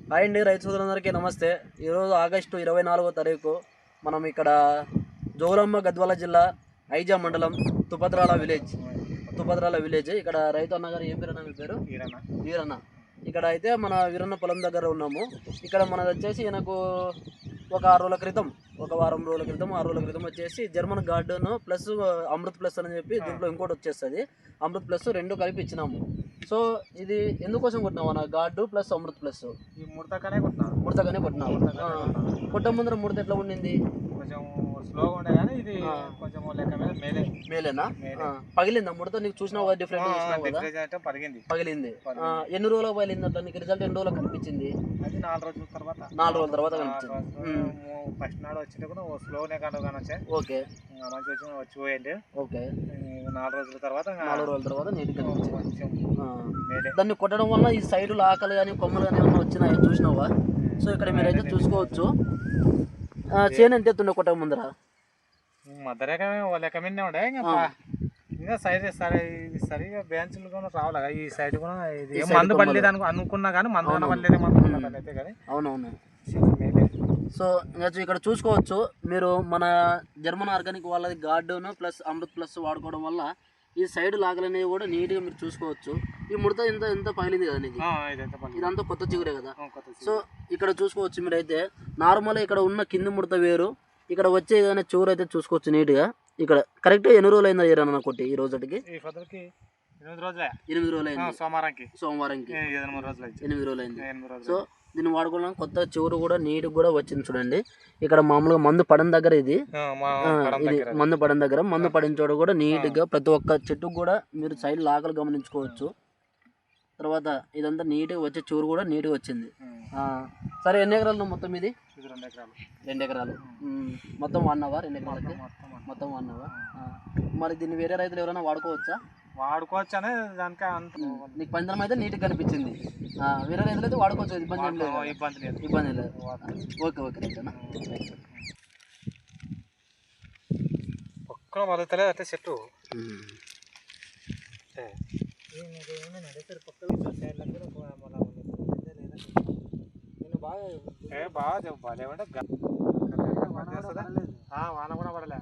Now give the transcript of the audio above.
Hi అండి, రైతు సోదరులందరికీ నమస్తే. ఈరోజు ఆగస్టు 24వ తారీఖు మనం ఇక్కడ జోగులాంబ గద్వాల జిల్లా ఐజా మండలం తుపద్రాల విలేజ్ ఇక్కడ రైతు అన్నగారు ఏం పేరు అన్న? మీ పేరు? వీరన్న. ఇక్కడ అయితే మన వీరన్న పొలం దగ్గర ఉన్నాము. ఇక్కడ మనది వచ్చేసి ఈయనకు ఒక 6 రోజుల క్రితం, ఒక వారం రోజుల క్రితం 6 రోజుల క్రితం వచ్చేసి German garden plus Amrit plus అని చెప్పి దీంట్లో ఇంకోటి వచ్చేస్తుంది. అమృత్ ప్లస్ రెండు కలిపి ఇచ్చినాము. సో ఇది ఎందుకోసం కొట్టినావు అన్న? గార్డు ప్లస్ అమృత్ ప్లస్ ముడతగానే కొట్టినావు. కొట్ట ముందర ముడత ఎట్లా ఉండింది? కొంచెం స్లోగా ఉండే కానీ ఇది కొంచెం లెక్క మీద మేలేనా? పగిలిందా ముడత? నీకు చూసినావు కదా, డిఫరెంట్ పగిలింది. ఎన్ని రోజులకు పగిలింది అట్లా? నీకు రిజల్ట్ ఎన్ని రోజులకు కనిపించింది? అది 4 రోజుల తర్వాత. 4 రోజుల తర్వాత కనిపించింది. ఫస్ట్ నాడు వచ్చినప్పుడు స్లోనే కనుగొనొచ్చా. ఓకే, మంచి వచ్చి పోయింది. ఓకే. 4 రోజుల తర్వాత 4 రోజుల తర్వాత నీట్గా కనిపించింది. దాన్ని కొట్టడం వల్ల ఈ సైడులు ఆకలి కానీ కొమ్మలు కానీ ఏమన్నా వచ్చినాయి చూసినావా? సో ఇక్కడ మీరైతే చూసుకోవచ్చు. చేను ఎంత ఎత్తుండే కొట్టక ముందర? మద్దరేక లెక్క మీదనే ఉండే. ఇంకా సరిగా బెంచ్లు కూడా రావాలి. ఈ సైడ్ కూడా ఇది మందు పడలేదు అనుకున్నా కానీ మందు పడలేదు అయితే కానీ. అవునవును. సో ఇంకా ఇక్కడ చూసుకోవచ్చు మీరు, మన జర్మన్ ఆర్గానిక్ వాళ్ళది గార్డెన్ ప్లస్ అమృత్ ప్లస్ వాడుకోవడం వల్ల ఈ సైడ్ లాగలు అనేవి కూడా నీట్గా మీరు చూసుకోవచ్చు. ఈ ముడత ఎంత పగిలింది కదా నీకు, ఇదంతా కొత్త చిగురే కదా. సో ఇక్కడ చూసుకోవచ్చు మీరైతే. నార్మల్గా ఇక్కడ ఉన్న కింది ముడత వేరు, ఇక్కడ వచ్చే ఏదైనా చిగురు అయితే చూసుకోవచ్చు నీట్గా. ఇక్కడ కరెక్ట్గా ఎన్ని రోజులు అయిందా ఏరన్నా కొట్టి? ఈ రోజుకి 8 రోజులు అయింది. సోమవారంకి 8 రోజులు అయింది. సో దీన్ని వాడుకోవడం కొత్త చిగురు కూడా నీట్గా కూడా వచ్చింది చూడండి. ఇక్కడ మామూలుగా మందు పడిన దగ్గర ఇది మందు పడిన చోట కూడా నీట్గా ప్రతి ఒక్క చెట్టుకు కూడా మీరు సైడ్ లాగలు గమనించుకోవచ్చు. తర్వాత ఇదంతా నీట్గా వచ్చే చిగురు కూడా నీట్గా వచ్చింది. సరే, ఎన్ని ఎకరాలు మొత్తం ఇది? 2 ఎకరాలు. మొత్తం 1 అవర్ 2 ఎకరాలకి మొత్తం 1 అవర్. మరి దీన్ని వేరే రైతులు ఎవరైనా వాడుకోవచ్చా? వాడుకోవచ్చు అనే దానికి నీకు పంచడం అయితే నీట్గా కనిపించింది. వేరే రైతులు అయితే వాడుకోవచ్చు, ఇబ్బంది లేదు. ఓకే రైతేనా. ఒక్క వదలలేదు అంటే చెట్టు బాగా వాన కూడా పడలే.